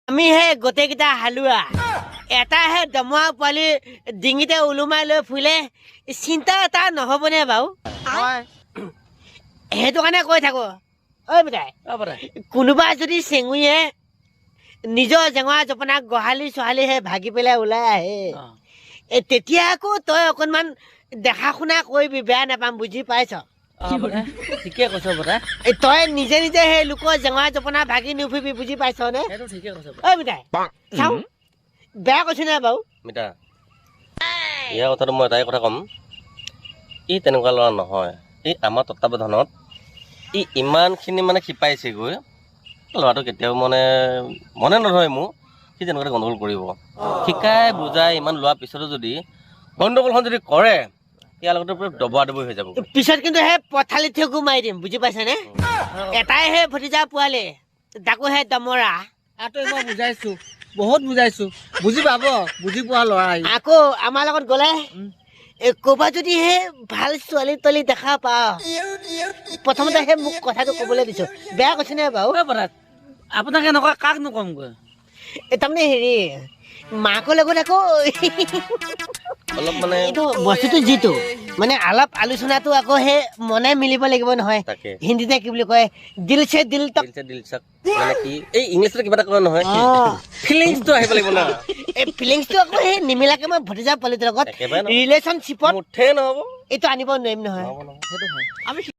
আমি হে গোটেইকেইটা হালোৱা এটা হে দমৰা পোৱালি ডিঙিতে ওলোমাই লৈ ফুৰিলে চিন্তা এটা নহ'বনে বাৰু সেইটো কাৰণে কৈ থাকো ঐ বেটাই কোনোবা যদি চেঙুৰীয়ে নিজৰ জেঙৰা জপনাক গোহালি চোহালিহে ভাগি পেলাই ওলাই আহে তেতিয়া আকৌ তই অকণমান দেখা শুনা কৰিবি বেয়া নাপাম বুজি পাইছ ঠিকে কৈছ বৰা তই নিজে নিজে সেই লোকৰ জেঙৰা জপনা ভাগি নুফুৰিবি বুজি পাইছনে ঠিকে কৈছ ঐ মিঠাই চাওঁ বেয়া কৈছো নাই বাৰু মিতা ইয়াৰ কথাটো মই এটাই কথা ক'ম ই তেনেকুৱা ল'ৰা নহয় ই আমাৰ তত্বাৱধানত ই ইমানখিনি মানে শিপাইছেগৈ ল'ৰাটো কেতিয়াও মনে নধৰে মোক সি তেনেকুৱাতে গণ্ডগোল কৰিব শিকাই বুজাই ইমান লোৱাৰ পিছতো যদি গণ্ডগোলখন যদি কৰে ইয়াৰ লগতে পুৰা দবৰা দবৰি হৈ যাব পিছত কিন্তু সেই পথালিত থকো মাৰি দিম বুজি পাইছনে এটাই সেই ভতিজা পোৱালি তাকো সেই দমৰা তই মই বুজাইছো বহুত বুজাইছো বুজি পাব বুজি পোৱা ল'ৰা আকৌ আমাৰ লগত গ'লে ক'ৰবাত যদি সেই ভাল ছোৱালী তোৱালী দেখা পাওঁ প্ৰথমতে সেই মোক কথাটো ক'বলৈ দিছো বেয়া কৈছে নে বাৰু আপোনাক এনেকুৱা কাক নকমগৈ তাৰমানে হেৰি মাকৰ লগত আকৌ অলপ মানে এইটো বস্তুটো যিটো মানে অলপ আলোচনাটো আকৌ সেই মনে মিলিব লাগিব নহয় তাকে হিন্দীতে কি বুলি কয় দিল চে দিল তক দিলচাক মানে কি এই ইংলিছত কিবা এটা কয় নহয় ফিলিংছটো আহিব লাগিব না এই ফিলিংছটো আকৌ সেই নিমিলাকে মই ভতিজা পোৱালিটোৰ লগত ৰিলেশ্যনশ্বিপত মুঠেই নহ'ব এইটো আনিব নোৱাৰিম নহয় সেইটো হয় আমি